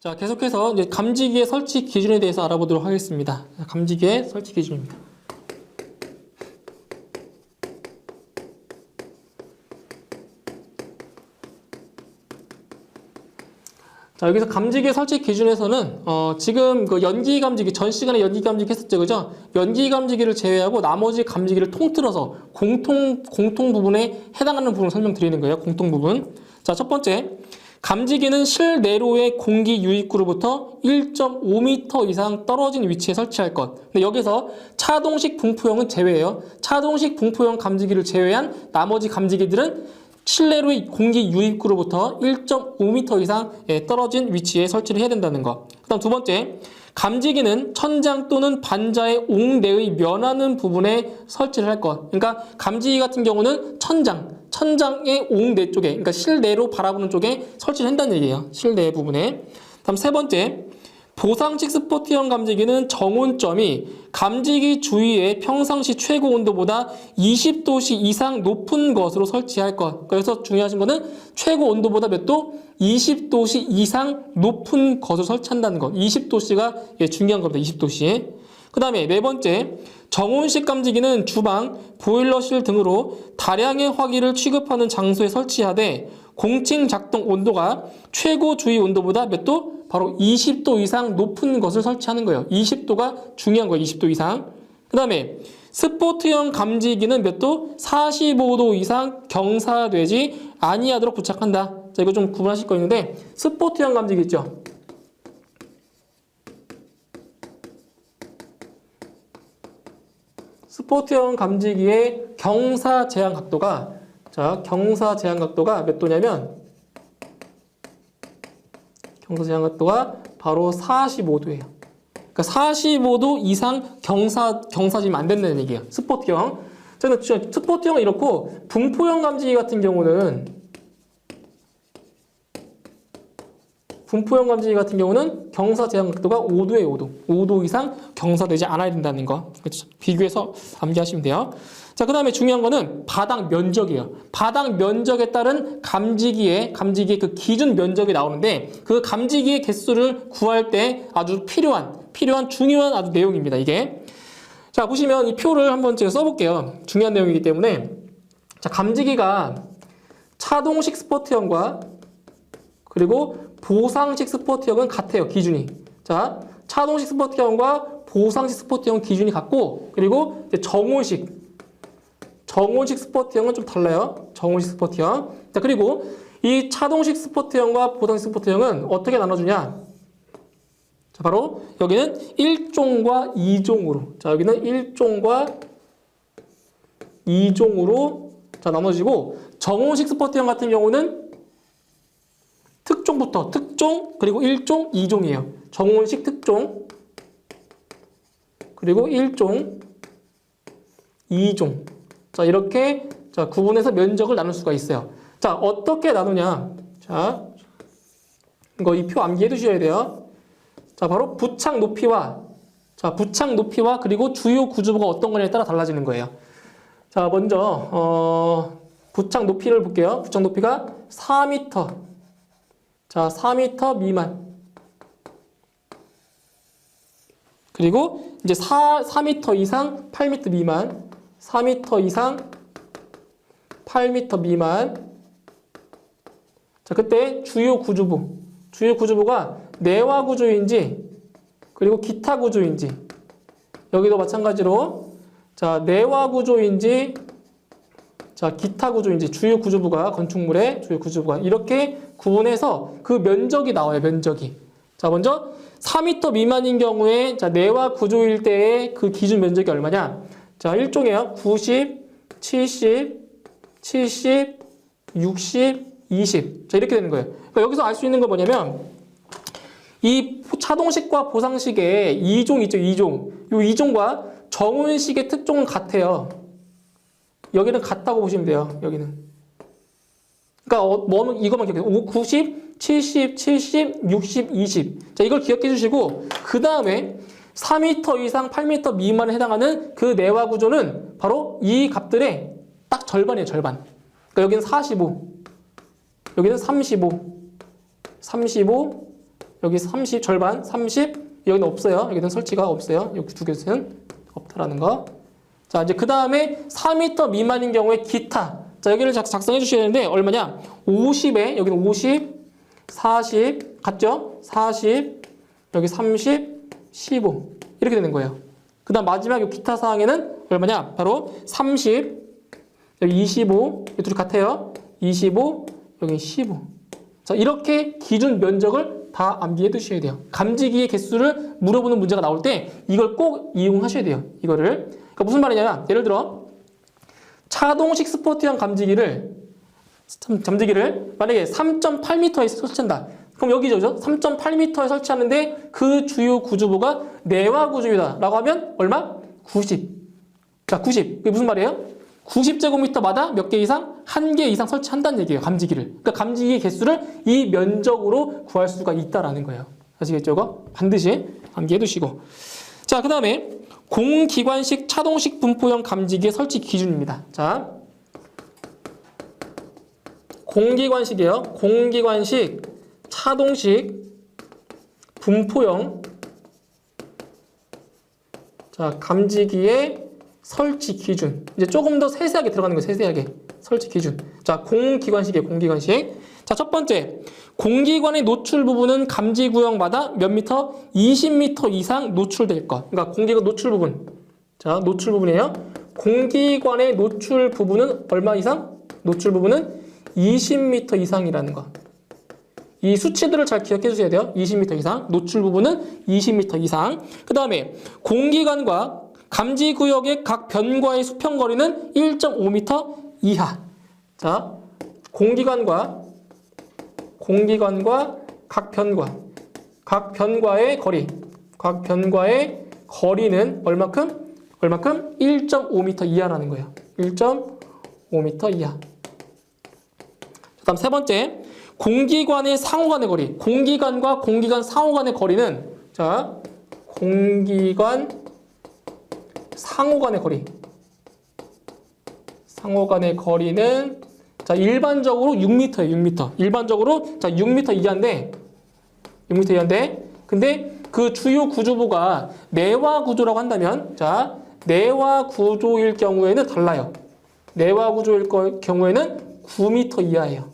자, 계속해서 이제 감지기의 설치 기준에 대해서 알아보도록 하겠습니다. 감지기의 설치 기준입니다. 자, 여기서 감지기 설치 기준에서는 지금 그 연기 감지기 전 시간에 연기 감지기 했었죠, 그죠? 연기 감지기를 제외하고 나머지 감지기를 통틀어서 공통 부분에 해당하는 부분을 설명드리는 거예요. 공통 부분. 자, 첫 번째, 감지기는 실내로의 공기 유입구로부터 1.5m 이상 떨어진 위치에 설치할 것. 근데 여기서 차동식 분포형은 제외예요. 차동식 분포형 감지기를 제외한 나머지 감지기들은 실내로의 공기 유입구로부터 1.5m 이상 떨어진 위치에 설치를 해야 된다는 거. 그 다음 두 번째, 감지기는 천장 또는 반자의 옥내의 면하는 부분에 설치를 할 것. 그러니까 감지기 같은 경우는 천장의 옥내 쪽에, 그러니까 실내로 바라보는 쪽에 설치를 한다는 얘기예요. 실내 부분에. 다음 세 번째, 보상식 스포트형 감지기는 정온점이 감지기 주위의 평상시 최고 온도보다 20도씨 이상 높은 것으로 설치할 것. 그래서 중요하신 거는 최고 온도보다 몇 도? 20도씨 이상 높은 것을 설치한다는 것. 20도씨가 중요한 겁니다. 20도씨. 그 다음에 네 번째, 정온식 감지기는 주방, 보일러실 등으로 다량의 화기를 취급하는 장소에 설치하되 공칭 작동 온도가 최고 주위 온도보다 몇 도? 바로 20도 이상 높은 것을 설치하는 거예요. 20도가 중요한 거예요. 20도 이상. 그 다음에 스포트형 감지기는 몇 도? 45도 이상 경사되지 아니하도록 부착한다. 자, 이거 좀 구분하실 거 있는데 스포트형 감지기 있죠? 스포트형 감지기의 경사 제한 각도가 몇 도냐면 경사 제한 각도가 바로 45도예요. 그러니까 45도 이상 경사지면 안 된다는 얘기예요. 스포트형. 저는 스포트형은 이렇고 분포형 감지기 같은 경우는 경사 제한 각도가 5도예요. 5도 이상 경사되지 않아야 된다는 거. 비교해서 암기하시면 돼요. 자, 그 다음에 중요한 거는 바닥 면적이에요. 바닥 면적에 따른 감지기의 그 기준 면적이 나오는데 그 감지기의 개수를 구할 때 아주 필요한 중요한 아주 내용입니다. 이게. 자, 보시면 이 표를 한번 제가 써볼게요. 중요한 내용이기 때문에. 자, 감지기가 차동식 스포트형과 그리고 보상식 스포트형은 같아요. 기준이. 자, 차동식 스포트형과 보상식 스포트형 기준이 같고 그리고 이제 정온식 스포트형은 좀 달라요. 정온식 스포트형. 자, 그리고 이 차동식 스포트형과 보상식 스포트형은 어떻게 나눠주냐? 자, 바로 여기는 1종과 2종으로. 자, 여기는 1종과 2종으로 자, 나눠지고 정온식 스포트형 같은 경우는 특종부터 특종 그리고 1종, 2종이에요. 정온식 특종 그리고 1종, 2종. 자, 이렇게 구분해서 면적을 나눌 수가 있어요. 자, 어떻게 나누냐? 자, 이거 이 표 암기해 두셔야 돼요. 자, 바로 부착 높이와 그리고 주요 구조부가 어떤 거냐에 따라 달라지는 거예요. 자, 먼저 부착 높이를 볼게요. 부착 높이가 4m. 자, 4m 미만. 그리고 이제 4m 이상 8m 미만. 4m 이상 8m 미만. 자, 그때 주요 구조부가 내화 구조인지 그리고 기타 구조인지 여기도 마찬가지로 자, 내화 구조인지 자, 기타 구조인지 주요 구조부가 건축물의 주요 구조부가 이렇게 구분해서 그 면적이 나와요. 면적이. 자, 먼저 4m 미만인 경우에 자, 내화 구조일 때의 그 기준 면적이 얼마냐? 자, 1종이에요. 90, 70, 60, 20. 자, 이렇게 되는 거예요. 그러니까 여기서 알 수 있는 건 뭐냐면 이 차동식과 보상식의 2종 있죠. 2종. 이 2종과 정온식의 특종은 같아요. 여기는 같다고 보시면 돼요. 여기는. 그러니까 이것만 기억해요. 90, 70, 60, 20. 자, 이걸 기억해 주시고 그 다음에 4m 이상 8m 미만에 해당하는 그 내화 구조는 바로 이 값들의 딱 절반이에요. 절반. 그러니까 여기는 45, 여기는 35, 여기 30, 절반, 30, 여기는 없어요. 여기는 설치가 없어요. 여기 두 개는 없다라는 거. 자, 이제 그 다음에 4m 미만인 경우에 기타. 자, 여기를 작성해 주셔야 되는데, 얼마냐? 50에, 여기는 50, 40, 같죠? 40, 여기 30, 15. 이렇게 되는 거예요. 그 다음 마지막 이 기타 사항에는 얼마냐? 바로 30, 여기 25, 이 둘이 같아요. 25, 여기 15. 자, 이렇게 기준 면적을 다 암기해 두셔야 돼요. 감지기의 개수를 물어보는 문제가 나올 때 이걸 꼭 이용하셔야 돼요. 이거를. 그러니까 무슨 말이냐면, 예를 들어 차동식 스포티형 감지기를 만약에 3.8m에 설치한다. 그럼 여기죠. 3.8m에 설치하는데 그 주요 구조부가 내화 구조이다 라고 하면 얼마? 90. 자, 90. 이게 무슨 말이에요? 90제곱미터마다 몇 개 이상? 1개 이상 설치한다는 얘기예요. 감지기를. 그러니까 감지기의 개수를 이 면적으로 구할 수가 있다라는 거예요. 아시겠죠? 이거 반드시 암기해 두시고. 자, 그 다음에 공기관식 차동식 분포형 감지기의 설치 기준입니다. 자, 공기관식이에요. 공기관식 차동식 분포형 자, 감지기의 설치 기준. 이제 조금 더 세세하게 들어가는 거예요. 세세하게. 설치 기준. 자, 공기관식이에요. 공기관식. 자, 첫 번째. 공기관의 노출 부분은 감지 구역마다 몇 미터? 20m 이상 노출될 것. 그러니까 공기관 노출 부분. 자, 노출 부분이에요. 공기관의 노출 부분은 얼마 이상? 노출 부분은 20m 이상이라는 거. 이 수치들을 잘 기억해 주셔야 돼요. 20m 이상. 노출 부분은 20m 이상. 그 다음에 공기관과 감지 구역의 각 변과의 수평 거리는 1.5m 이하. 자, 공기관과 각 변과의 거리는 얼마큼? 1.5m 이하라는 거예요. 1.5m 이하. 그다음 세 번째, 공기관의 상호 간의 거리. 공기관과 공기관 상호 간의 거리는 자, 공기관 상호 간의 거리는 자, 일반적으로 6m예요. 6m. 일반적으로 자, 6m 이하인데 근데 그 주요 구조부가 내화 구조라고 한다면 자, 내화 구조일 경우에는 달라요. 내화 구조일 경우에는 9m 이하예요.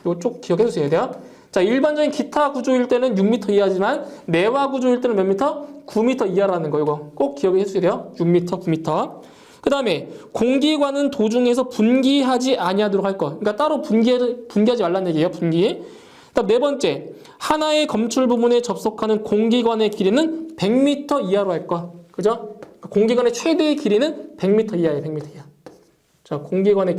이거 쭉 기억해 주셔야 돼요. 자, 일반적인 기타 구조일 때는 6m 이하지만 내화 구조일 때는 몇 미터? 9m 이하라는 거. 이거 꼭 기억해 주셔야 돼요. 6m, 9m. 그 다음에 공기관은 도중에서 분기하지 아니하도록 할 것. 그러니까 따로 분기하지 말라는 얘기예요. 분기. 그다음 네 번째, 하나의 검출 부분에 접속하는 공기관의 길이는 100m 이하로 할 것. 그죠? 공기관의 최대의 길이는 100m 이하예요. 100m 이하. 자, 공기관의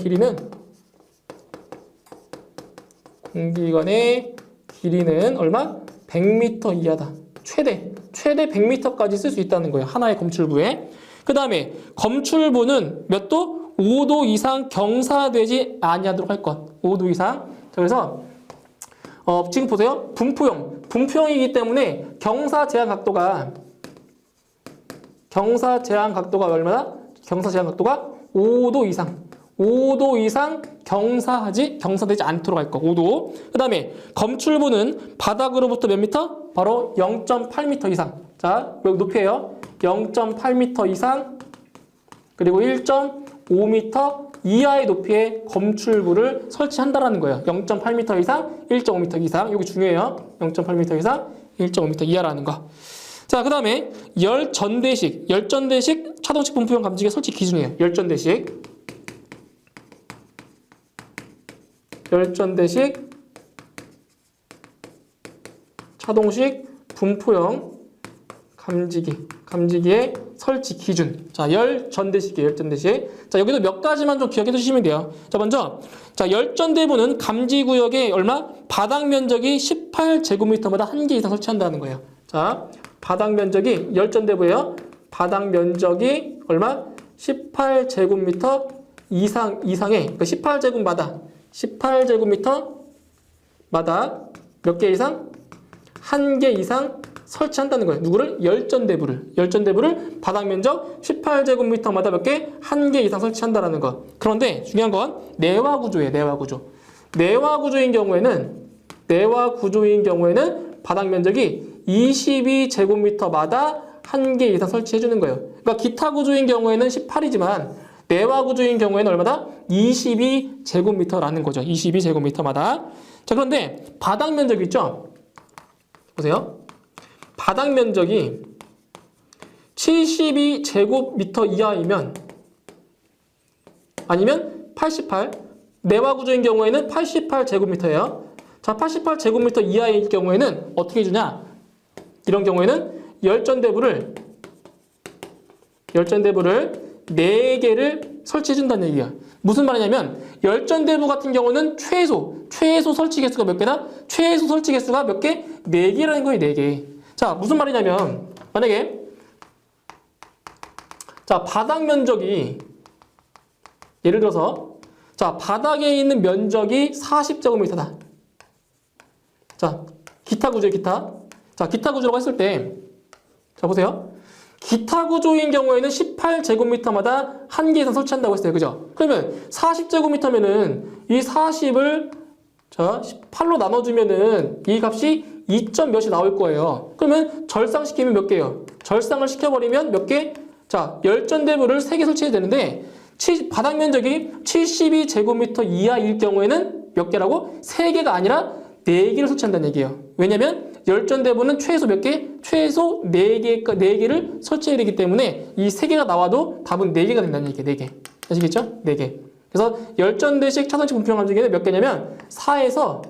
길이는 얼마? 100m 이하다. 최대 100m까지 쓸 수 있다는 거예요. 하나의 검출부에. 그 다음에 검출부는 몇 도? 5도 이상 경사되지 아니하도록 할 것. 5도 이상. 자, 그래서 지금 보세요. 분포형이기 때문에 경사 제한 각도가 얼마나? 경사 제한 각도가 5도 이상. 5도 이상 경사되지 않도록 할 거. 5도. 그 다음에 검출부는 바닥으로부터 몇 미터? 바로 0.8m 이상. 자, 여기 높이에요. 0.8m 이상. 그리고 1.5m 이하의 높이의 검출부를 설치한다라는 거예요. 0.8m 이상, 1.5m 이상. 여기 중요해요. 0.8m 이상, 1.5m 이하라는 거. 자, 그 다음에 열전대식 차동식 분포형 감지기 설치 기준이에요. 열전대식 차동식 분포형 감지기의 설치 기준. 자, 열전대식이에요. 열전대식. 자, 여기도 몇 가지만 좀 기억해 두시면 돼요. 자, 먼저 자, 열전대부는 감지 구역에 얼마? 바닥 면적이 18제곱미터마다 1개 이상 설치한다는 거예요. 자, 바닥 면적이 열전대부예요. 바닥 면적이 얼마? 18제곱미터 이상의 그러니까 18제곱미터마다 몇 개 이상? 1개 이상 설치한다는 거예요. 누구를? 열전대부를 바닥 면적 18제곱미터마다 몇 개? 1개 이상 설치한다는 거. 그런데 중요한 건 내화 구조예요. 내화 구조인 경우에는 바닥 면적이 22제곱미터마다 한 개 이상 설치해 주는 거예요. 그러니까 기타 구조인 경우에는 18이지만 내화 구조인 경우에는 얼마다? 22제곱미터라는 거죠. 22제곱미터마다. 자, 그런데 바닥 면적 있죠? 보세요. 바닥 면적이 72제곱미터 이하이면 아니면 88, 내화 구조인 경우에는 88제곱미터예요. 자, 88제곱미터 이하일 경우에는 어떻게 해주냐? 이런 경우에는 열전대부를 4개를 설치해준다는 얘기야. 무슨 말이냐면 열전대부 같은 경우는 최소 설치 개수가 몇 개다? 최소 설치 개수가 몇 개? 4개라는 거예요. 4개. 자, 무슨 말이냐면 만약에 자, 바닥 면적이 예를 들어서 자, 바닥에 있는 면적이 40제곱미터다. 자, 기타 구조예요. 기타. 자, 기타 구조라고 했을 때 자, 보세요. 기타 구조인 경우에는 18제곱미터마다 한 개 이상 설치한다고 했어요. 그죠? 그러면 40제곱미터면은 이 40을 자, 18로 나눠주면은 이 값이 2점 몇이 나올 거예요. 그러면 절상시키면 몇 개예요? 절상을 시켜버리면 몇 개? 자, 열전대부를 3개 설치해야 되는데 바닥 면적이 72제곱미터 이하일 경우에는 몇 개라고? 3개가 아니라 4개를 설치한다는 얘기예요. 왜냐면 열전대부는 최소 몇 개? 최소 4개를 설치해야 되기 때문에 이 3개가 나와도 답은 4개가 된다는 얘기예요. 4개. 아시겠죠? 4개. 그래서 열전대식 차선식 분포형 감지기는 몇 개냐면 4에서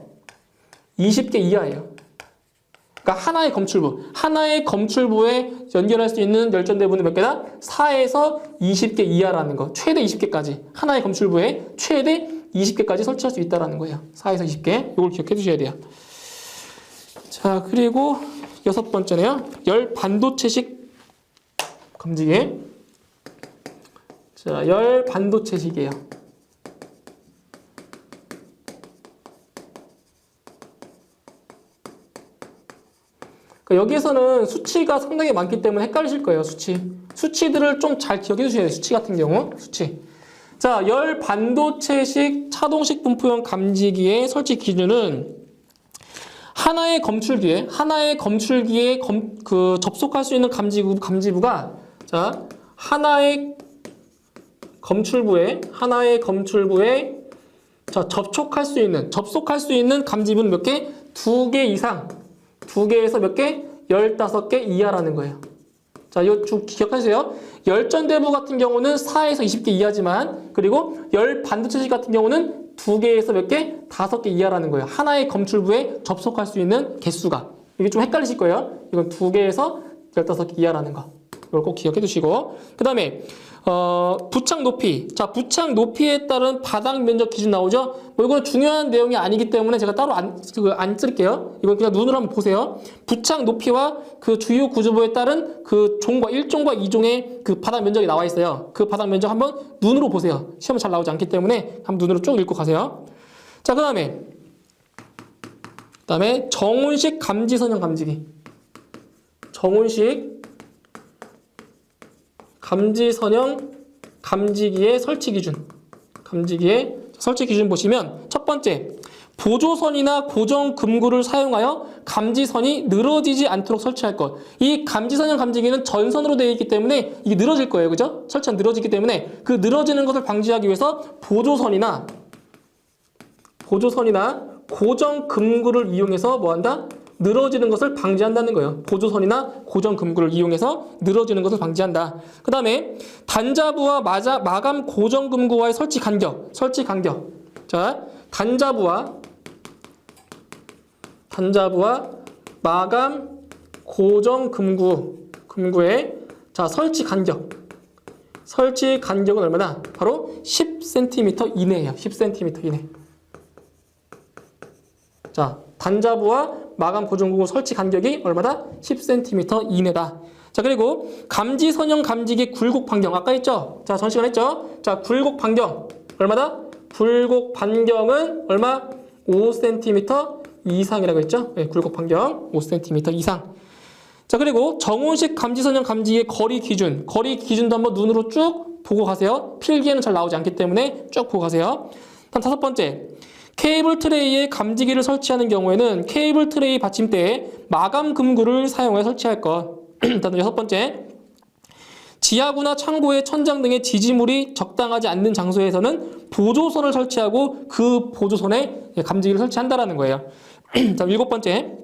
20개 이하예요. 그러니까 하나의 검출부에 연결할 수 있는 열전대부는 몇 개다? 4에서 20개 이하라는 거. 최대 20개까지. 하나의 검출부에 최대 20개까지 설치할 수 있다는 거예요. 4에서 20개. 이걸 기억해 두셔야 돼요. 자, 그리고 6번째네요. 열 반도체식 감지기. 자, 열 반도체식이에요. 여기에서는 수치가 상당히 많기 때문에 헷갈리실 거예요. 수치들을 좀 잘 기억해 주셔야 돼요. 수치 같은 경우. 수치. 자, 열 반도체식 차동식 분포형 감지기의 설치 기준은 하나의 검출기에 접속할 수 있는 감지부가 자, 하나의 검출부에 자, 접속할 수 있는 감지부는 몇 개? 2개 이상. 2개에서 몇 개? 15개 이하라는 거예요. 자, 이거 좀 기억하세요. 열전대부 같은 경우는 4에서 20개 이하지만 그리고 열 반도체식 같은 경우는 2개에서 몇 개? 5개 이하라는 거예요. 하나의 검출부에 접속할 수 있는 개수가. 이게 좀 헷갈리실 거예요. 이건 2개에서 15개 이하라는 거. 이걸 꼭 기억해 두시고. 그 다음에 부착 높이. 자, 부착 높이에 따른 바닥 면적 기준 나오죠? 뭐 이건 중요한 내용이 아니기 때문에 제가 따로 안 쓸게요. 이건 그냥 눈으로 한번 보세요. 부착 높이와 그 주요 구조부에 따른 그 종과 1종과 2종의 그 바닥 면적이 나와 있어요. 그 바닥 면적 한번 눈으로 보세요. 시험에 잘 나오지 않기 때문에 한번 눈으로 쭉 읽고 가세요. 자, 그 다음에 정온식 감지선형 감지기. 정온식 감지선형 감지기의 설치 기준. 감지기의 설치 기준 보시면 첫 번째, 보조선이나 고정 금구를 사용하여 감지선이 늘어지지 않도록 설치할 것. 이 감지선형 감지기는 전선으로 되어 있기 때문에 이게 늘어질 거예요. 그죠? 설치가 늘어지기 때문에 그 늘어지는 것을 방지하기 위해서 보조선이나 고정 금구를 이용해서 뭐한다? 늘어지는 것을 방지한다는 거예요. 보조선이나 고정 금구를 이용해서 늘어지는 것을 방지한다. 그 다음에 단자부와 마감 고정 금구와의 설치 간격. 자, 단자부와 마감 고정 금구의 자, 설치 간격은 얼마나? 바로 10cm 이내예요. 10cm 이내. 자, 단자부와 마감 고정구구 설치 간격이 얼마다? 10cm 이내다. 자, 그리고 감지선형 감지기 굴곡 반경. 아까 했죠? 자, 전 시간 했죠? 자, 굴곡 반경. 얼마다? 굴곡 반경은 얼마? 5cm 이상이라고 했죠? 네, 굴곡 반경 5cm 이상. 자, 그리고 정온식 감지선형 감지기의 거리 기준도 한번 눈으로 쭉 보고 가세요. 필기에는 잘 나오지 않기 때문에 쭉 보고 가세요. 다음 5번째. 케이블 트레이에 감지기를 설치하는 경우에는 케이블 트레이 받침대에 마감 금구를 사용해 설치할 것. 다음 6번째, 지하구나 창고의 천장 등의 지지물이 적당하지 않는 장소에서는 보조선을 설치하고 그 보조선에 감지기를 설치한다라는 거예요. 다음 7번째,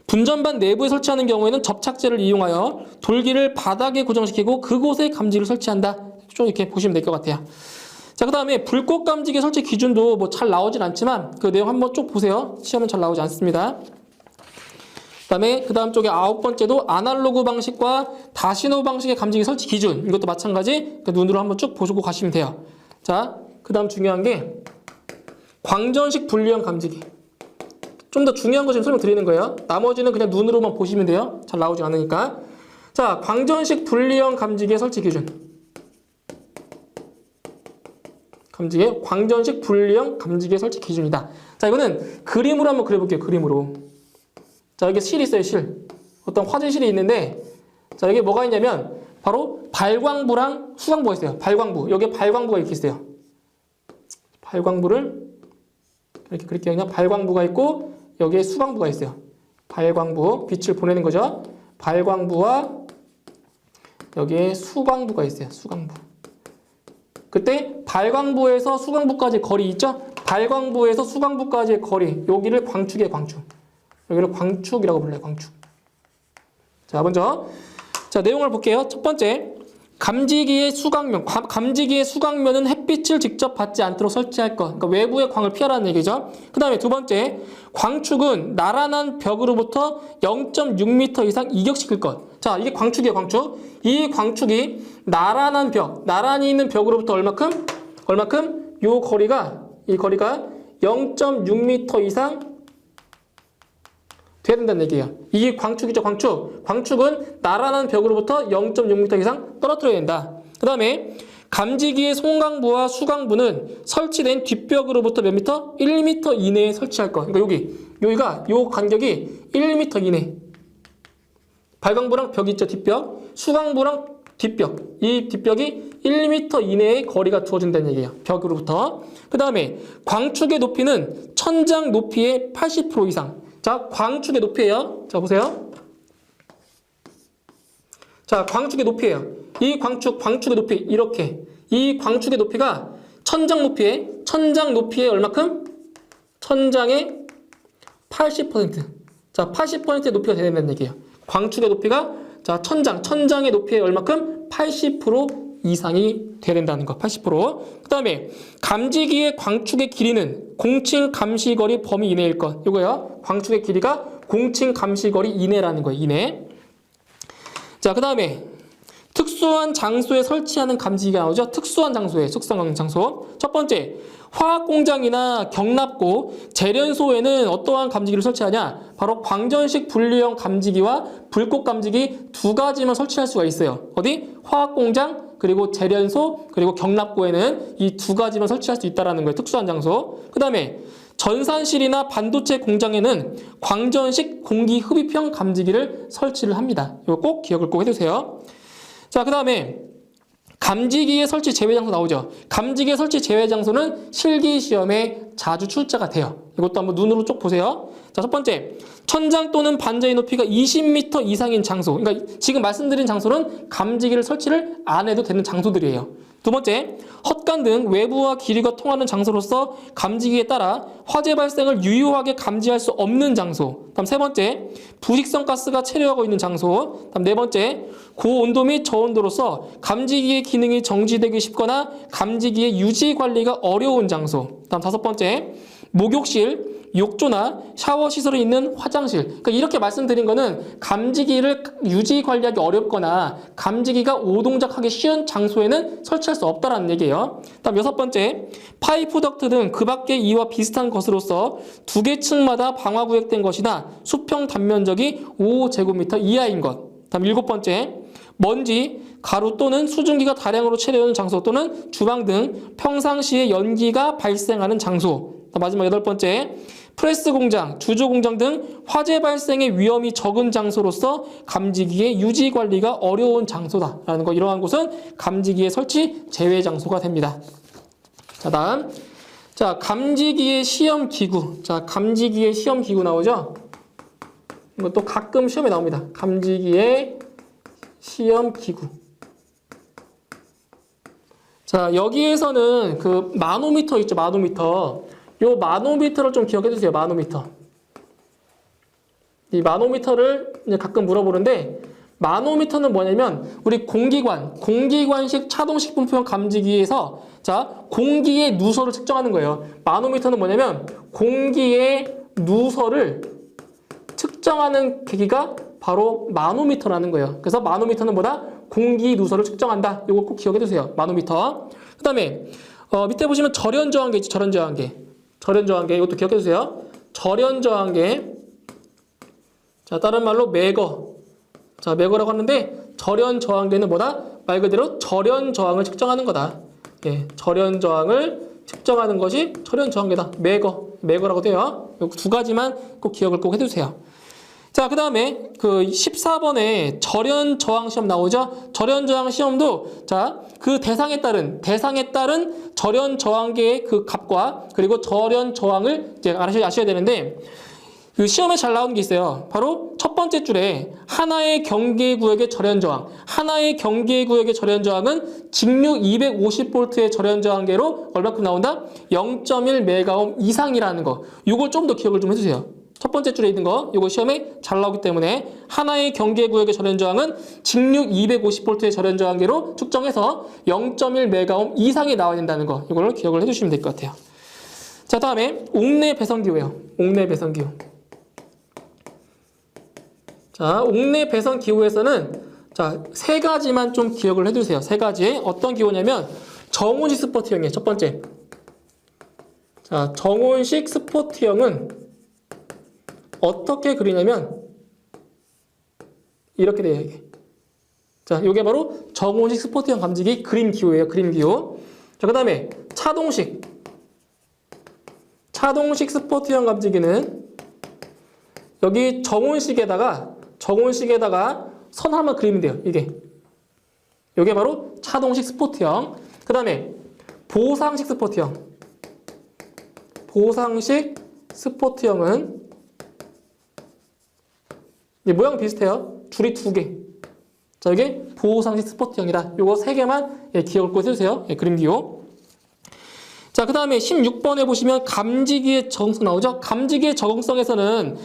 분전반 내부에 설치하는 경우에는 접착제를 이용하여 돌기를 바닥에 고정시키고 그곳에 감지기를 설치한다. 좀 이렇게 보시면 될 것 같아요. 자, 그 다음에 불꽃 감지기 설치 기준도 뭐 잘 나오진 않지만 그 내용 한번 쭉 보세요. 시험은 잘 나오지 않습니다. 그 다음 쪽에 9번째도 아날로그 방식과 다신호 방식의 감지기 설치 기준. 이것도 마찬가지 눈으로 한번 쭉 보시고 가시면 돼요. 자, 그 다음 중요한 게 광전식 분리형 감지기. 좀 더 중요한 거 지금 설명드리는 거예요. 나머지는 그냥 눈으로만 보시면 돼요. 잘 나오지 않으니까. 자, 광전식 분리형 감지기의 설치 기준. 감지기의 광전식 분리형 감지기의 설치 기준이다. 자, 이거는 그림으로 한번 그려볼게요. 그림으로. 자, 여기 실 있어요, 실. 어떤 화재실이 있는데, 자, 여기 뭐가 있냐면, 바로 발광부랑 수광부가 있어요. 발광부. 여기에 발광부가 이렇게 있어요. 발광부를, 이렇게 그릴게요. 그냥 발광부가 있고, 여기에 수광부가 있어요. 발광부. 빛을 보내는 거죠. 발광부와 여기에 수광부가 있어요. 수광부. 그때 발광부에서 수광부까지 거리 있죠? 발광부에서 수광부까지의 거리. 여기를 광축이에요, 광축. 여기를 광축이라고 불러요. 광축. 자, 먼저 자, 내용을 볼게요. 첫 번째, 감지기의 수광면. 감지기의 수광면은 햇빛을 직접 받지 않도록 설치할 것. 그러니까 외부의 광을 피하라는 얘기죠. 그 다음에 두 번째, 광축은 나란한 벽으로부터 0.6m 이상 이격시킬 것. 자, 이게 광축이에요. 광축. 이 광축이 나란한 벽, 나란히 있는 벽으로부터 얼마큼? 이 거리가 0.6m 이상 돼야 된다는 얘기예요. 이게 광축이죠, 광축. 광축은 나란한 벽으로부터 0.6m 이상 떨어뜨려야 된다. 그 다음에 감지기의 송광부와 수광부는 설치된 뒷벽으로부터 몇 미터? 1m 이내에 설치할 것. 그러니까 여기가 요 간격이 1m 이내. 발광부랑 벽 있죠, 뒷벽. 수광부랑 뒷벽. 이 뒷벽이 1m 이내의 거리가 두어진다는 얘기예요. 벽으로부터. 그 다음에 광축의 높이는 천장 높이의 80% 이상. 자, 광축의 높이예요. 자, 보세요. 자, 광축의 높이예요. 이 광축의 높이 이렇게. 이 광축의 높이가 천장 높이의 얼마큼? 천장의 80%. 자, 80%의 높이가 돼야 된다는 얘기예요. 광축의 높이가 자, 천장의 높이의 얼마큼? 80% 이상이 돼야 된다는 거. 80%. 그 다음에 감지기의 광축의 길이는 공칭 감시거리 범위 이내일 것. 이거요. 광축의 길이가 공칭 감시거리 이내라는 거예요. 이내. 자, 그 다음에 특수한 장소에 설치하는 감지기가 나오죠. 특수한 장소. 첫 번째, 화학공장이나 경납고, 재련소에는 어떠한 감지기를 설치하냐? 바로 광전식 분리형 감지기와 불꽃 감지기 두 가지만 설치할 수가 있어요. 어디? 화학공장, 그리고 재련소, 그리고 경납고에는 이 두 가지만 설치할 수 있다는 거예요. 특수한 장소. 그 다음에 전산실이나 반도체 공장에는 광전식 공기 흡입형 감지기를 설치를 합니다. 이거 꼭 기억을 꼭 해두세요. 자, 그 다음에 감지기의 설치 제외 장소 나오죠. 감지기의 설치 제외 장소는 실기시험에 자주 출제가 돼요. 이것도 한번 눈으로 쭉 보세요. 자, 첫 번째, 천장 또는 반자의 높이가 20m 이상인 장소. 그러니까 지금 말씀드린 장소는 감지기를 설치를 안 해도 되는 장소들이에요. 두 번째, 헛간 등 외부와 기류가 통하는 장소로서 감지기에 따라 화재 발생을 유효하게 감지할 수 없는 장소. 다음 세 번째, 부식성 가스가 체류하고 있는 장소. 다음 네 번째, 고온도 및 저온도로서 감지기의 기능이 정지되기 쉽거나 감지기의 유지 관리가 어려운 장소. 다음 다섯 번째, 목욕실, 욕조나 샤워 시설이 있는 화장실. 그러니까 이렇게 말씀드린 거는 감지기를 유지 관리하기 어렵거나 감지기가 오동작하기 쉬운 장소에는 설치할 수 없다는 얘기예요. 다음 여섯 번째, 파이프 덕트 등 그 밖의 이와 비슷한 것으로서 두 개 층마다 방화구역된 것이나 수평 단면적이 5제곱미터 이하인 것. 다음 일곱 번째, 먼지, 가루 또는 수증기가 다량으로 체류하는 장소 또는 주방 등 평상시에 연기가 발생하는 장소. 마지막 여덟 번째, 프레스 공장, 주조 공장 등 화재 발생의 위험이 적은 장소로서 감지기의 유지 관리가 어려운 장소다라는 거. 이러한 곳은 감지기의 설치 제외 장소가 됩니다. 자, 다음. 자, 감지기의 시험 기구. 자, 감지기의 시험 기구 나오죠? 이것도 가끔 시험에 나옵니다. 감지기의 시험 기구. 자, 여기에서는 그 마노미터 있죠, 마노미터. 요 마노미터를 좀 기억해 주세요, 마노미터. 이 마노미터를 이제 가끔 물어보는데, 마노미터는 뭐냐면, 우리 공기관식 차동식 분포형 감지기에서, 자, 공기의 누설을 측정하는 거예요. 마노미터는 뭐냐면, 공기의 누설을 측정하는 계기가 바로 마노미터라는 거예요. 그래서 마노미터는 뭐다? 공기 누설을 측정한다. 이거 꼭 기억해 두세요. 마노미터. 그 다음에 밑에 보시면 절연저항계 있죠. 절연저항계 이것도 기억해 두세요. 절연저항계. 자, 다른 말로 매거. 자, 매거라고 하는데 절연저항계는 뭐다? 말 그대로 절연저항을 측정하는 거다. 예, 절연저항을 측정하는 것이 절연저항계다. 매거라고 돼요. 이 두 가지만 꼭 기억을 꼭 해두세요. 자, 그 다음에 그 14번에 절연저항 시험 나오죠? 절연저항 시험도 자, 그 대상에 따른 절연저항계의 그 값과 그리고 절연저항을 이제 아셔야 되는데 그 시험에 잘 나오는 게 있어요. 바로 첫 번째 줄에 하나의 경계구역의 절연저항. 하나의 경계구역의 절연저항은 직류 250V의 절연저항계로 얼마큼 나온다? 0.1 메가옴 이상이라는 거. 이걸 좀 더 기억을 좀 해주세요. 첫 번째 줄에 있는 거, 이거 시험에 잘 나오기 때문에 하나의 경계구역의 절연저항은 직류 250V의 절연저항계로 측정해서 0.1 메가옴 이상이 나와야 된다는 거. 이걸 기억을 해주시면 될 것 같아요. 자, 다음에 옥내 배선기후예요. 옥내 배선기후. 자, 옥내 배선 기후에서는 자, 세 가지만 좀 기억을 해두세요. 세 가지. 어떤 기후냐면 정온식 스포트형이에요. 첫 번째. 자, 정온식 스포트형은 어떻게 그리냐면 이렇게 돼요. 이게. 자, 이게 바로 정온식 스포트형 감지기 그림 기후예요. 그림 기후. 자, 그 다음에 차동식 스포트형 감지기는 여기 정온식에다가 선 하나만 그리면 돼요. 이게 바로 차동식 스포트형. 그 다음에 보상식 스포트형은 모양 비슷해요. 줄이 두 개. 자, 이게 보상식 스포트형이다. 요거 세 개만 기억을 꼭 해주세요. 그림 기호. 자, 그 다음에 16번에 보시면 감지기의 적응성 나오죠? 감지기의 적응성에서는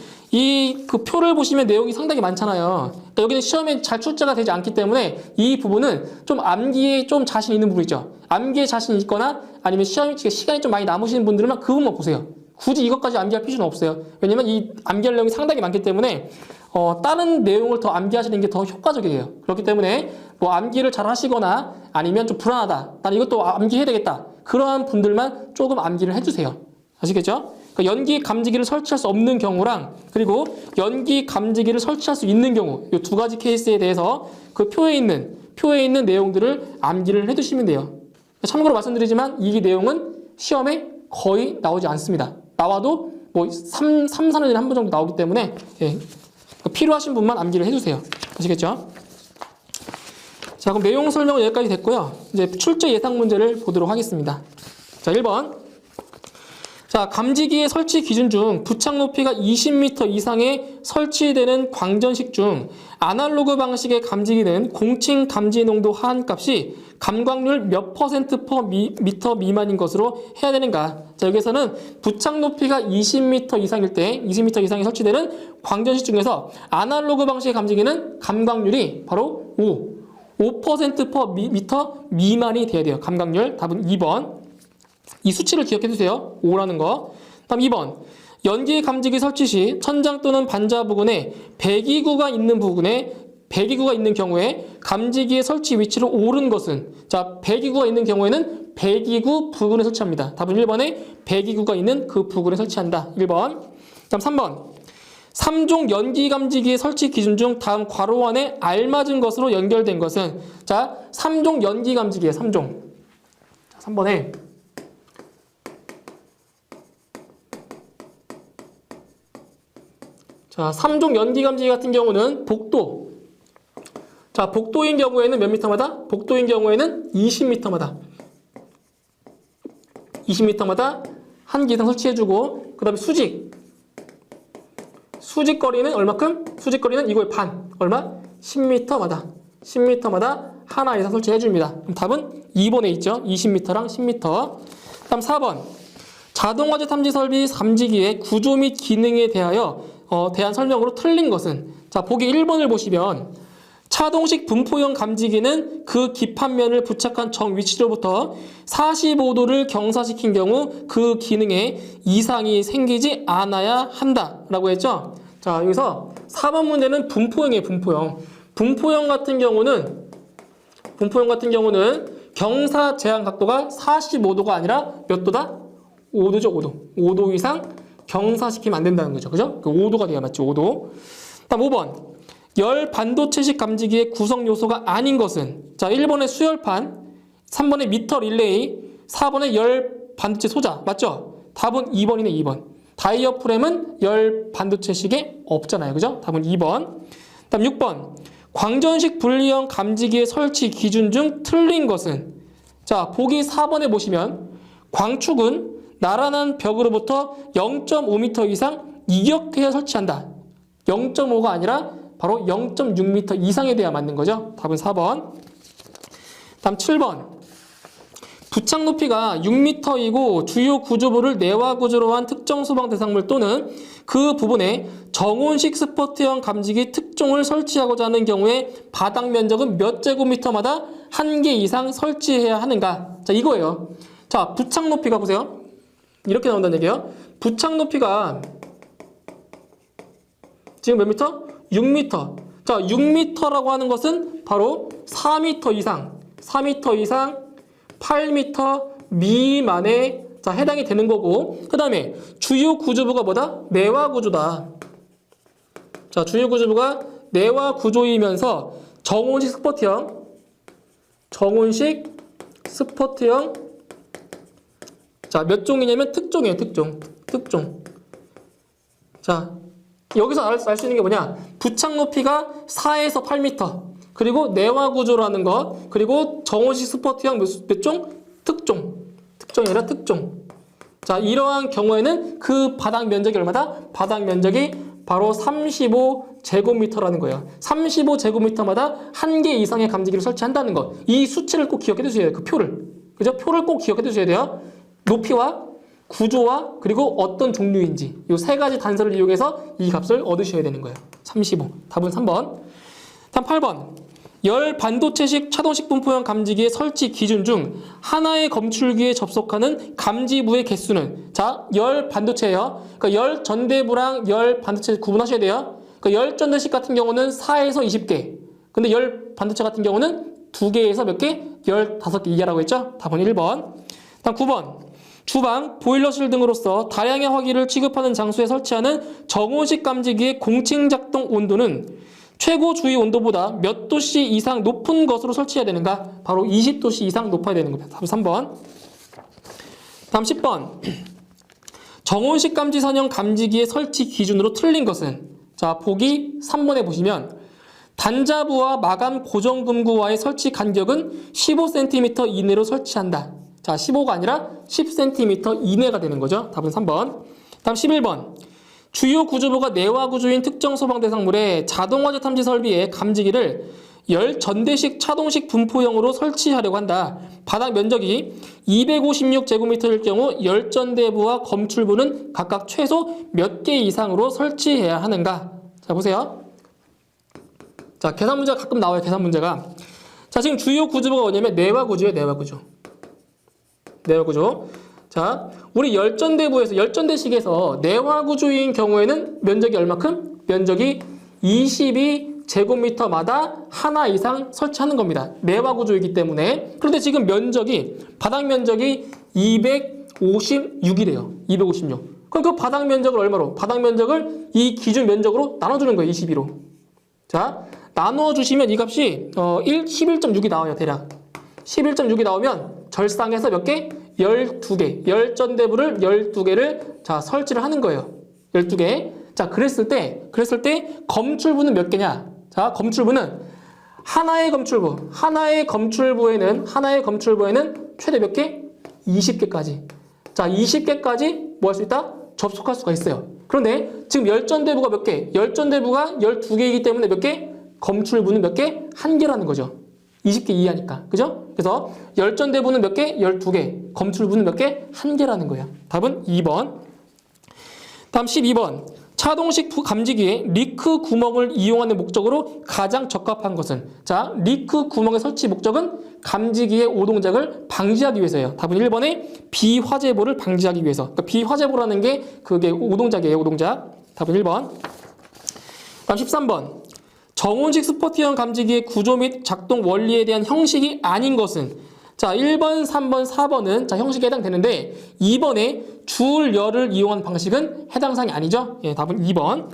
그 표를 보시면 내용이 상당히 많잖아요. 그러니까 여기는 시험에 잘 출제가 되지 않기 때문에 이 부분은 좀 암기에 좀 자신 있는 부분이죠. 암기에 자신 있거나 아니면 시간이 좀 많이 남으시는 분들은 그 부분만 보세요. 굳이 이것까지 암기할 필요는 없어요. 왜냐면 이 암기할 내용이 상당히 많기 때문에 다른 내용을 더 암기하시는 게 더 효과적이에요. 그렇기 때문에 뭐 암기를 잘 하시거나 아니면 좀 불안하다. 나는 이것도 암기해야 되겠다. 그러한 분들만 조금 암기를 해주세요. 아시겠죠? 그러니까 연기 감지기를 설치할 수 없는 경우랑 그리고 연기 감지기를 설치할 수 있는 경우 이 두 가지 케이스에 대해서 그 표에 있는 내용들을 암기를 해두시면 돼요. 참고로 말씀드리지만 이 내용은 시험에 거의 나오지 않습니다. 나와도 뭐 4년에 한 번 정도 나오기 때문에 필요하신 분만 암기를 해주세요. 아시겠죠? 자, 그럼 내용 설명은 여기까지 됐고요. 이제 출제 예상 문제를 보도록 하겠습니다. 자, 1번. 자, 감지기의 설치 기준 중 부착 높이가 20m 이상에 설치되는 광전식 중 아날로그 방식의 감지기는 공칭 감지 농도 하한값이 감광률 몇 %/미터 미만인 것으로 해야 되는가? 자, 여기서는 부착 높이가 20m 이상일 때 20m 이상에 설치되는 광전식 중에서 아날로그 방식의 감지기는 감광률이 바로 5%/미터 미만이 돼야 돼요. 감광률. 답은 2번. 이 수치를 기억해 두세요. 5라는 거. 다음 2번. 연기 감지기 설치 시 천장 또는 반자 부근에 배기구가 있는 경우에 감지기의 설치 위치를 옳은 것은 자, 배기구가 있는 경우에는 배기구 부근에 설치합니다. 답은 1번에 배기구가 있는 그 부근에 설치한다. 1번. 다음 3번. 3종 연기 감지기의 설치 기준 중 다음 괄호 안에 알맞은 것으로 연결된 것은 자, 3종 연기 감지기예요. 3종. 3번에 자, 3종 연기 감지기 같은 경우는 복도. 자, 복도인 경우에는 몇 미터마다? 복도인 경우에는 20m마다 한 개 이상 설치해주고, 그 다음에 수직거리는 얼마큼? 수직거리는 이거의 반. 얼마? 10m마다. 10m마다 하나 이상 설치해줍니다. 그럼 답은 2번에 있죠. 20m랑 10m. 다음 4번. 자동화재 탐지 설비 감지기의 구조 및 기능에 대한 설명으로 틀린 것은? 자, 보기 1번을 보시면 차동식 분포형 감지기는 그 기판면을 부착한 정 위치로부터 45도를 경사시킨 경우 그 기능에 이상이 생기지 않아야 한다라고 했죠. 자, 여기서 4번 문제는 분포형이에요. 분포형 같은 경우는 경사 제한 각도가 45도가 아니라 몇 도다? 5도죠, 5도. 5도 이상 경사시키면 안 된다는 거죠. 그죠? 5도가 돼야 맞죠, 5도. 다음 5번. 열 반도체식 감지기의 구성 요소가 아닌 것은? 자, 1번의 수열판, 3번의 미터 릴레이, 4번의 열 반도체 소자. 맞죠? 답은 2번이네, 2번. 다이어 프렘은 열 반도체식에 없잖아요. 그죠? 답은 2번. 다음 6번. 광전식 분리형 감지기의 설치 기준 중 틀린 것은? 자, 보기 4번에 보시면 광축은 나란한 벽으로부터 0.5m 이상 이격해야 설치한다. 0.5가 아니라 바로 0.6m 이상에 대해 맞는 거죠. 답은 4번. 다음 7번. 부착 높이가 6m이고 주요 구조부를 내화 구조로 한 특정 소방 대상물 또는 그 부분에 정온식 스포트형 감지기 특종을 설치하고자 하는 경우에 바닥 면적은 몇 제곱미터마다 한 개 이상 설치해야 하는가? 자, 이거예요. 자, 부착 높이가 보세요. 이렇게 나온다는 얘기예요. 부착 높이가 지금 몇 미터? 6m. 자, 6m라고 하는 것은 바로 4m 이상, 8m 미만에 자, 해당이 되는 거고, 그 다음에 주요 구조부가 뭐다? 내화 구조다. 자, 주요 구조부가 내화 구조이면서 정온식 스포트형 자, 몇 종이냐면 특종이에요. 특종. 자, 여기서 알 수 있는 게 뭐냐? 부착 높이가 4에서 8m. 그리고 내화 구조라는 것. 그리고 정온식 스포트형 몇 종? 특종이 아니라 특종. 자, 이러한 경우에는 그 바닥 면적이 얼마다? 바닥 면적이 바로 35제곱미터라는 거예요. 35제곱미터마다 한 개 이상의 감지기를 설치한다는 것. 이 수치를 꼭 기억해 두셔야 돼요. 그 표를. 그죠? 표를 꼭 기억해 두셔야 돼요. 높이와 구조와 그리고 어떤 종류인지 이 세 가지 단서를 이용해서 이 값을 얻으셔야 되는 거예요. 35. 답은 3번. 다음 8번. 열 반도체식 차동식 분포형 감지기의 설치 기준 중 하나의 검출기에 접속하는 감지부의 개수는? 자, 열 반도체예요. 그러니까 열 전대부랑 열 반도체 구분하셔야 돼요. 그러니까 열 전대식 같은 경우는 4에서 20개. 근데 열 반도체 같은 경우는 2개에서 몇 개? 15개 이하라고 했죠? 답은 1번. 다음 9번. 주방, 보일러실 등으로서 다량의 화기를 취급하는 장소에 설치하는 정온식 감지기의 공칭 작동 온도는 최고 주의 온도보다 몇 도씨 이상 높은 것으로 설치해야 되는가? 바로 20도씨 이상 높아야 되는 겁니다. 답은 3번. 다음 10번. 정온식 감지선형 감지기의 설치 기준으로 틀린 것은? 자, 보기 3번에 보시면 단자부와 마감 고정금구와의 설치 간격은 15cm 이내로 설치한다. 자, 15가 아니라 10cm 이내가 되는 거죠. 답은 3번. 다음 11번. 주요 구조부가 내화 구조인 특정 소방 대상물의 자동화재 탐지 설비의 감지기를 열 전대식 차동식 분포형으로 설치하려고 한다. 바닥 면적이 256제곱미터일 경우 열 전대부와 검출부는 각각 최소 몇 개 이상으로 설치해야 하는가? 자, 보세요. 자, 계산 문제가 가끔 나와요. 계산 문제가. 자, 지금 주요 구조부가 뭐냐면 내화 구조예요. 내화 구조. 자, 우리 열전대식에서 내화 구조인 경우에는 면적이 얼마큼? 면적이 22제곱미터마다 하나 이상 설치하는 겁니다. 내화 구조이기 때문에. 그런데 지금 바닥 면적이 256이래요. 256. 그럼 그 바닥 면적을 얼마로? 바닥 면적을 이 기준 면적으로 나눠주는 거예요. 22로. 자, 나눠주시면 이 값이 11.6이 나와요. 대략. 11.6이 나오면 절상에서 몇 개? 12개. 열전대부를 12개를 자, 설치를 하는 거예요. 12개. 자, 그랬을 때 검출부는 몇 개냐? 자, 검출부는 하나의 검출부에는 최대 몇 개? 20개까지. 자, 20개까지 뭐 할 수 있다? 접속할 수가 있어요. 그런데 지금 열전대부가 몇 개? 열전대부가 12개이기 때문에 몇 개? 검출부는 몇 개? 1개라는 거죠. 20개 이하니까. 그죠? 그래서 열전대부는 몇 개? 12개. 검출부는 몇 개? 1개라는 거예요. 답은 2번. 다음 12번. 차동식 감지기에 리크 구멍을 이용하는 목적으로 가장 적합한 것은? 자, 리크 구멍의 설치 목적은 감지기의 오동작을 방지하기 위해서예요. 답은 1번에 비화재보를 방지하기 위해서. 그러니까 비화재보라는 게 그게 오동작이에요. 오동작. 답은 1번. 다음 13번. 정온식 스포티형 감지기의 구조 및 작동 원리에 대한 형식이 아닌 것은? 자, 1번, 3번, 4번은 자, 형식에 해당되는데 2번에 줄, 열을 이용한 방식은 해당 사항이 아니죠? 예, 답은 2번.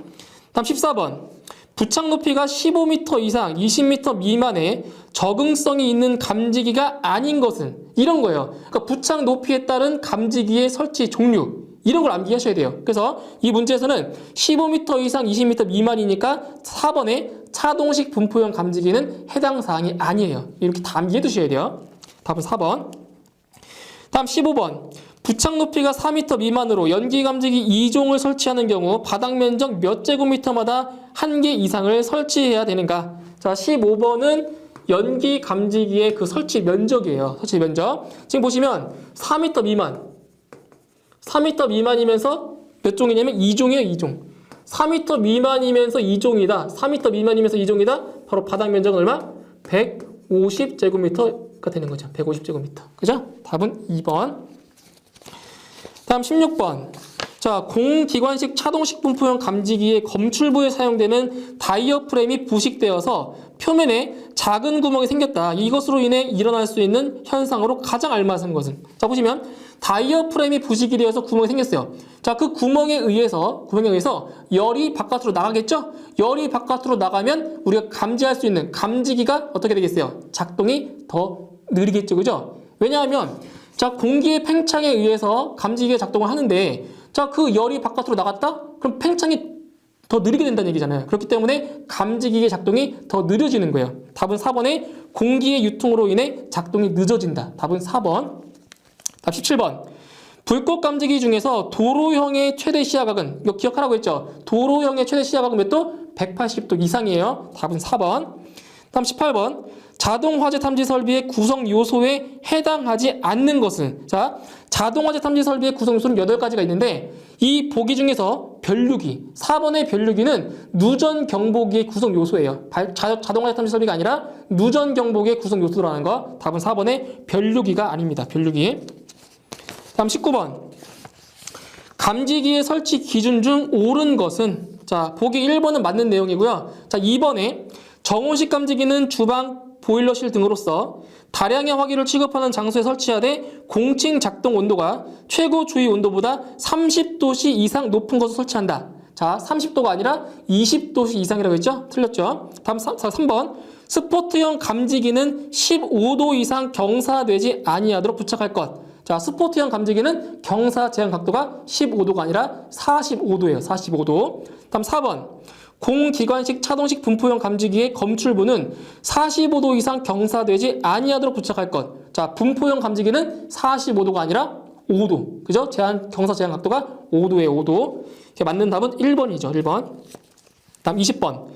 다음 14번. 부착 높이가 15m 이상 20m 미만의 적응성이 있는 감지기가 아닌 것은? 이런 거예요. 그러니까 부착 높이에 따른 감지기의 설치 종류. 이런 걸 암기하셔야 돼요. 그래서 이 문제에서는 15m 이상 20m 미만이니까 4번에 차동식 분포형 감지기는 해당 사항이 아니에요. 이렇게 다 암기해 두셔야 돼요. 답은 4번. 다음 15번. 부착 높이가 4m 미만으로 연기 감지기 2종을 설치하는 경우 바닥 면적 몇 제곱미터마다 1개 이상을 설치해야 되는가? 자, 15번은 연기 감지기의 그 설치 면적이에요. 설치 면적. 지금 보시면 4m 미만. 4m 미만이면서 몇 종이냐면 2종이에요, 2종. 4m 미만이면서 2종이다. 4m 미만이면서 2종이다. 바로 바닥 면적은 얼마? 150제곱미터가 되는 거죠. 150제곱미터. 그죠? 답은 2번. 다음 16번. 자, 공기관식 차동식 분포형 감지기의 검출부에 사용되는 다이어 프레임이 부식되어서 표면에 작은 구멍이 생겼다. 이것으로 인해 일어날 수 있는 현상으로 가장 알맞은 것은? 자, 보시면 다이어 프레임이 부식이 되어서 구멍이 생겼어요. 자, 그 구멍에 의해서 열이 바깥으로 나가겠죠? 열이 바깥으로 나가면 우리가 감지할 수 있는 감지기가 어떻게 되겠어요? 작동이 더 느리겠죠, 그죠? 왜냐하면 자, 공기의 팽창에 의해서 감지기가 작동을 하는데 자, 그 열이 바깥으로 나갔다? 그럼 팽창이 더 느리게 된다는 얘기잖아요. 그렇기 때문에 감지기의 작동이 더 느려지는 거예요. 답은 4번에 공기의 유통으로 인해 작동이 늦어진다. 답은 4번. 답 17번. 불꽃 감지기 중에서 도로형의 최대 시야각은, 이거 기억하라고 했죠? 도로형의 최대 시야각은 몇 도? 180도 이상이에요. 답은 4번. 다음 18번. 자동 화재 탐지 설비의 구성 요소에 해당하지 않는 것은? 자, 자동 화재 탐지 설비의 구성 요소는 8가지가 있는데 이 보기 중에서 변류기, 4번의 변류기는 누전 경보기의 구성 요소예요. 자동 화재 탐지 설비가 아니라 누전 경보기의 구성 요소라는 거. 답은 4번의 변류기가 아닙니다. 변류기. 다음 19번. 감지기의 설치 기준 중 옳은 것은? 자, 보기 1번은 맞는 내용이고요. 자, 2번에 정온식 감지기는 주방, 보일러실 등으로서 다량의 화기를 취급하는 장소에 설치하되 공칭 작동 온도가 최고 주의 온도보다 30도씨 이상 높은 곳을 설치한다. 자, 30도가 아니라 20도씨 이상이라고 했죠? 틀렸죠? 다음 3번. 스포트형 감지기는 15도 이상 경사되지 아니하도록 부착할 것. 자, 스포트형 감지기는 경사 제한 각도가 15도가 아니라 45도예요. 45도. 다음 4번. 공기관식 차동식 분포형 감지기의 검출부는 45도 이상 경사되지 아니하도록 부착할 것. 자, 분포형 감지기는 45도가 아니라 5도. 그죠? 경사 제한 각도가 5도예요. 5도. 이게 맞는 답은 1번이죠. 1번. 다음 20번.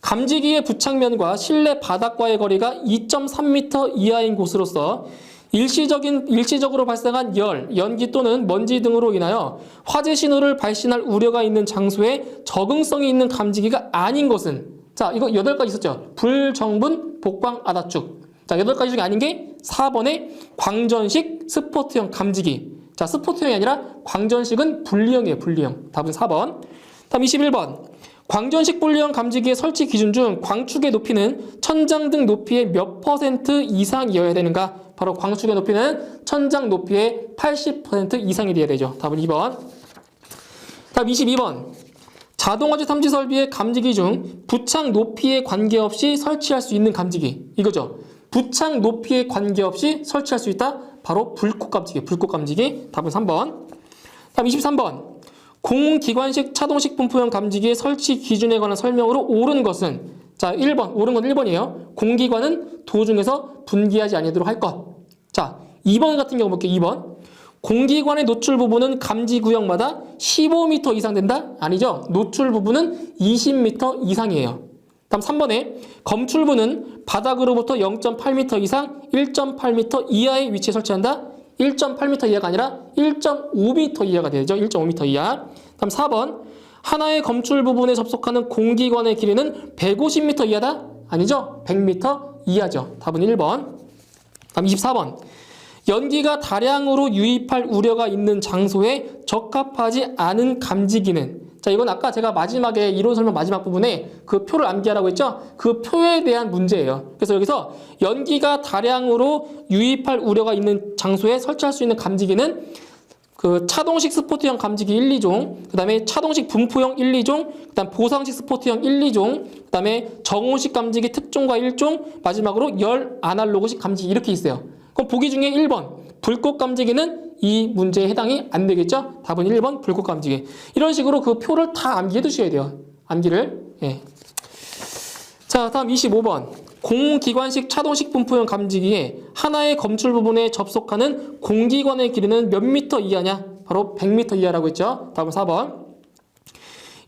감지기의 부착면과 실내 바닥과의 거리가 2.3m 이하인 곳으로서 일시적으로 발생한 열, 연기 또는 먼지 등으로 인하여 화재 신호를 발신할 우려가 있는 장소에 적응성이 있는 감지기가 아닌 것은? 자, 이거 8가지 있었죠? 불정분, 복광, 아다축. 자, 8가지 중에 아닌 게 4번의 광전식 스포트형 감지기. 자, 스포트형이 아니라 광전식은 분리형이에요. 분리형. 답은 4번. 다음 21번. 광전식 분리형 감지기의 설치 기준 중 광축의 높이는 천장 등 높이의 몇 % 이상이어야 되는가? 바로 광축의 높이는 천장 높이의 80% 이상이 돼야 되죠. 답은 2번. 다음 22번. 자동화재 탐지 설비의 감지기 중 부착 높이에 관계없이 설치할 수 있는 감지기. 이거죠. 부착 높이에 관계없이 설치할 수 있다? 바로 불꽃 감지기. 불꽃 감지기. 답은 3번. 다음 23번. 공기관식 차동식 분포형 감지기의 설치 기준에 관한 설명으로 옳은 것은? 자, 1번. 옳은 건 1번이에요. 공기관은 도중에서 분기하지 아니도록 할 것. 자, 2번 같은 경우 볼게요. 2번. 공기관의 노출 부분은 감지 구역마다 15m 이상 된다? 아니죠. 노출 부분은 20m 이상이에요. 다음 3번에 검출부는 바닥으로부터 0.8m 이상 1.8m 이하의 위치에 설치한다? 1.8m 이하가 아니라 1.5m 이하가 되죠. 1.5m 이하. 다음 4번 하나의 검출 부분에 접속하는 공기관의 길이는 150m 이하다? 아니죠. 100m 이하죠. 답은 1번. 다음 24번 연기가 다량으로 유입할 우려가 있는 장소에 적합하지 않은 감지기는, 자 이건 아까 제가 마지막에 이론 설명 마지막 부분에 그 표를 암기하라고 했죠. 그 표에 대한 문제예요. 그래서 여기서 연기가 다량으로 유입할 우려가 있는 장소에 설치할 수 있는 감지기는 그 차동식 스포트형 감지기 1, 2종, 그 다음에 차동식 분포형 1, 2종, 그 다음 보상식 스포트형 1, 2종, 그 다음에 정온식 감지기 특종과 1종, 마지막으로 열 아날로그식 감지기 이렇게 있어요. 그럼 보기 중에 1번 불꽃 감지기는 이 문제에 해당이 안 되겠죠? 답은 1번 불꽃 감지기. 이런 식으로 그 표를 다 암기해 두셔야 돼요. 암기를. 예. 자, 다음 25번. 공기관식 차동식 분포형 감지기에 하나의 검출 부분에 접속하는 공기관의 길이는 몇 미터 이하냐? 바로 100m 이하라고 했죠. 답은 4번.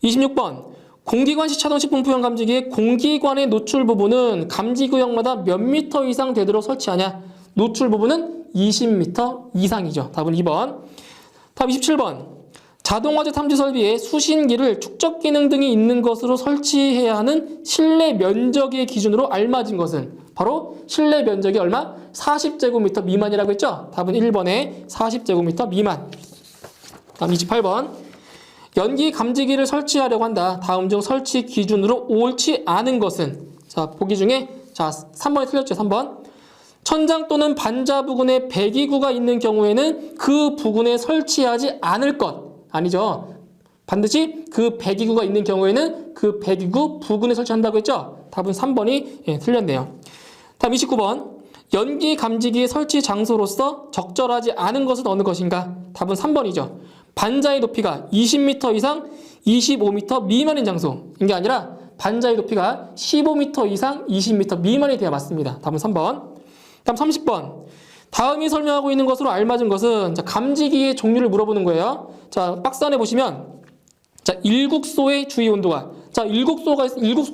26번. 공기관식 차동식 분포형 감지기에 공기관의 노출 부분은 감지 구역마다 몇 미터 이상 되도록 설치하냐? 노출 부분은 20m 이상이죠. 답은 2번. 다음 27번. 자동화재 탐지 설비에 수신기를 축적 기능 등이 있는 것으로 설치해야 하는 실내 면적의 기준으로 알맞은 것은 바로 실내 면적이 얼마? 40제곱미터 미만이라고 했죠? 답은 1번에 40제곱미터 미만. 다음 28번. 연기 감지기를 설치하려고 한다. 다음 중 설치 기준으로 옳지 않은 것은, 자 보기 중에 자 3번이 틀렸죠. 3번. 천장 또는 반자 부근에 배기구가 있는 경우에는 그 부근에 설치하지 않을 것. 아니죠. 반드시 그 배기구가 있는 경우에는 그 배기구 부근에 설치한다고 했죠. 답은 3번이 틀렸네요. 다음 29번. 연기 감지기의 설치 장소로서 적절하지 않은 것은 어느 것인가? 답은 3번이죠. 반자의 높이가 20m 이상 25m 미만인 장소인 게 아니라 반자의 높이가 15m 이상 20m 미만이 돼야 맞습니다. 답은 3번. 다음 30번. 다음이 설명하고 있는 것으로 알맞은 것은, 자, 감지기의 종류를 물어보는 거예요. 자, 박스 안에 보시면, 자, 일국소의 주위 온도가, 자, 일국소가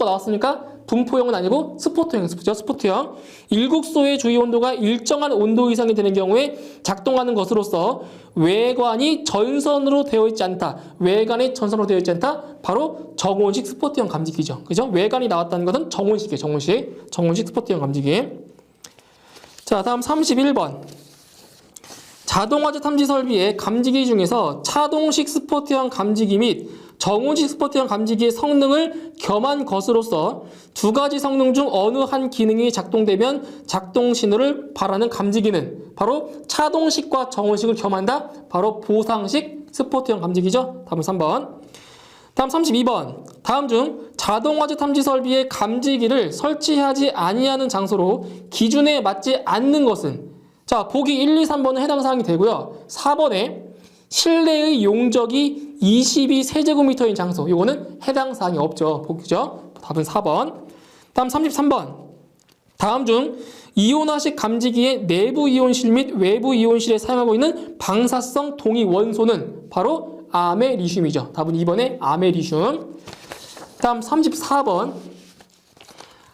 나왔으니까 분포형은 아니고 스포트형이죠. 스포트형. 일국소의 주위 온도가 일정한 온도 이상이 되는 경우에 작동하는 것으로서 외관이 전선으로 되어 있지 않다. 외관이 전선으로 되어 있지 않다. 바로 정온식 스포트형 감지기죠. 그죠? 외관이 나왔다는 것은 정온식이에요. 정온식 스포트형 감지기. 자, 다음 31번. 자동화재 탐지 설비의 감지기 중에서 차동식 스포트형 감지기 및 정온식 스포트형 감지기의 성능을 겸한 것으로서 두 가지 성능 중 어느 한 기능이 작동되면 작동 신호를 발하는 감지기는 바로 차동식과 정온식을 겸한다. 바로 보상식 스포트형 감지기죠. 답은 3번. 다음 32번. 다음 중 자동화재 탐지 설비의 감지기를 설치하지 아니하는 장소로 기준에 맞지 않는 것은, 자 보기 1, 2, 3번은 해당 사항이 되고요. 4번에 실내의 용적이 22세제곱미터인 장소, 이거는 해당 사항이 없죠. 보기죠. 답은 4번. 다음 33번. 다음 중 이온화식 감지기의 내부 이온실 및 외부 이온실에 사용하고 있는 방사성 동위 원소는 바로 아메리슘이죠. 답은 2번에 아메리슘. 다음 34번.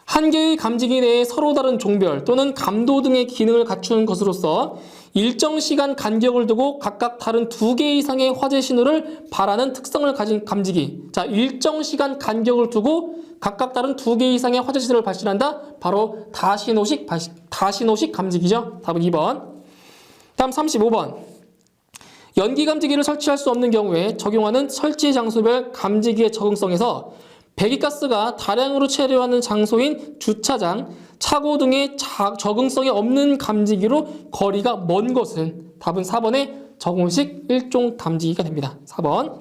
한 개의 감지기 내에 서로 다른 종별 또는 감도 등의 기능을 갖추는 것으로서 일정 시간 간격을 두고 각각 다른 두 개 이상의 화재 신호를 발하는 특성을 가진 감지기. 자, 일정 시간 간격을 두고 각각 다른 두 개 이상의 화재 신호를 발신한다. 바로 다신호식 감지기죠. 답은 2번. 다음 35번. 연기 감지기를 설치할 수 없는 경우에 적용하는 설치 장소별 감지기의 적응성에서 배기가스가 다량으로 체류하는 장소인 주차장, 차고 등의 적응성이 없는 감지기로 거리가 먼 것은, 답은 4번의 정온식 1종 감지기가 됩니다. 4번.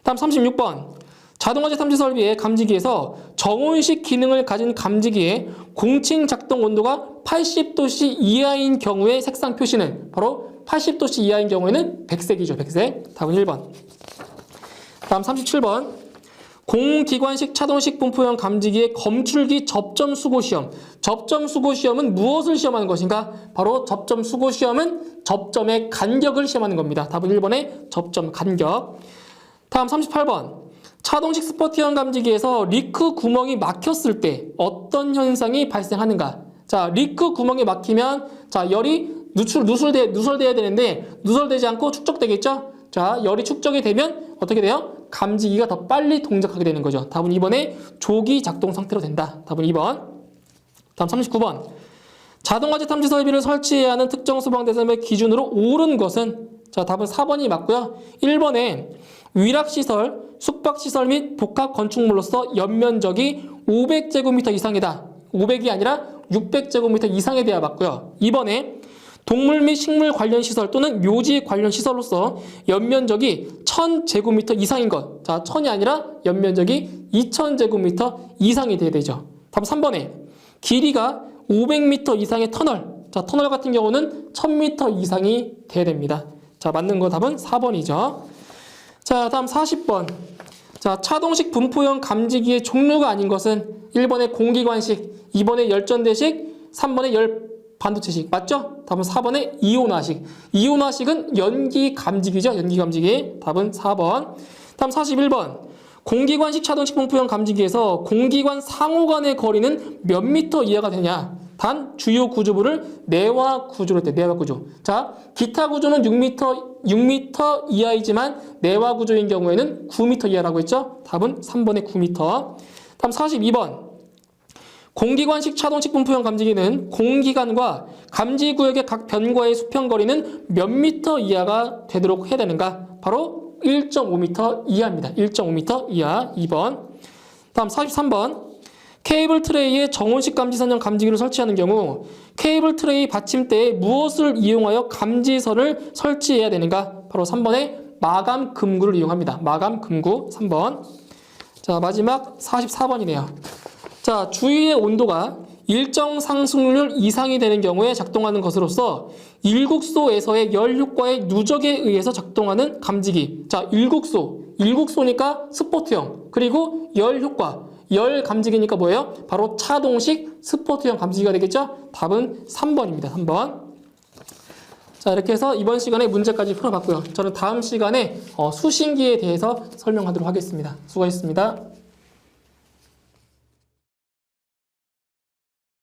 다음 36번. 자동화재 탐지 설비의 감지기에서 정온식 기능을 가진 감지기의 공칭 작동 온도가 80도씨 이하인 경우의 색상 표시는 바로 80도씨 이하인 경우에는 백색이죠. 백색. 답은 1번. 다음 37번. 공기관식 차동식 분포형 감지기의 검출기 접점 수고 시험. 접점 수고 시험은 무엇을 시험하는 것인가? 바로 접점 수고 시험은 접점의 간격을 시험하는 겁니다. 답은 1번의 접점 간격. 다음 38번. 차동식 스포티형 감지기에서 리크 구멍이 막혔을 때 어떤 현상이 발생하는가? 자, 리크 구멍이 막히면 자, 열이 누설돼야 되는데 누설되지 않고 축적되겠죠? 자, 열이 축적이 되면 어떻게 돼요? 감지기가 더 빨리 동작하게 되는 거죠. 답은 2번에 조기 작동 상태로 된다. 답은 2번. 다음 39번. 자동화재 탐지 설비를 설치해야 하는 특정 소방 대상의 기준으로 옳은 것은 자, 답은 4번이 맞고요. 1번에 위락시설, 숙박시설 및 복합 건축물로서 연면적이 500제곱미터 이상이다. 500이 아니라 600제곱미터 이상에 대해 맞고요. 2번에 동물 및 식물 관련 시설 또는 묘지 관련 시설로서 연면적이 1000제곱미터 이상인 것. 자, 1000이 아니라 연면적이 2000제곱미터 이상이 돼야 되죠. 답 3번에 길이가 500m 이상의 터널. 자, 터널 같은 경우는 1000m 이상이 돼야 됩니다. 자, 맞는 거 답은 4번이죠. 자, 다음 40번. 자, 차동식 분포형 감지기의 종류가 아닌 것은 1번의 공기관식, 2번의 열전대식, 3번의 열 반도체식. 맞죠? 답은 4번의 이온화식. 이온화식은 연기 감지기죠. 연기 감지기. 답은 4번. 다음 41번. 공기관식 차동식 분포형 감지기에서 공기관 상호 간의 거리는 몇 미터 이하가 되냐? 단 주요 구조부를 내화 구조로 때 내화 구조. 자, 기타 구조는 6m 이하이지만 내화 구조인 경우에는 9m 이하라고 했죠? 답은 3번의 9m. 다음 42번. 공기관식 차동식 분포형 감지기는 공기관과 감지구역의 각 변과의 수평거리는 몇 미터 이하가 되도록 해야 되는가? 바로 1.5m 이하입니다. 1.5m 이하. 2번. 다음 43번. 케이블 트레이에 정원식 감지선형 감지기를 설치하는 경우 케이블 트레이 받침대에 무엇을 이용하여 감지선을 설치해야 되는가? 바로 3번의 마감 금구를 이용합니다. 마감 금구 3번. 자, 마지막 44번이네요. 자, 주위의 온도가 일정 상승률 이상이 되는 경우에 작동하는 것으로서 일국소에서의 열 효과의 누적에 의해서 작동하는 감지기. 자, 일국소니까 스포트형. 그리고 열 효과. 열 감지기니까 뭐예요? 바로 차동식 스포트형 감지기가 되겠죠? 답은 3번입니다. 3번. 자, 이렇게 해서 이번 시간에 문제까지 풀어봤고요. 저는 다음 시간에 수신기에 대해서 설명하도록 하겠습니다. 수고하셨습니다.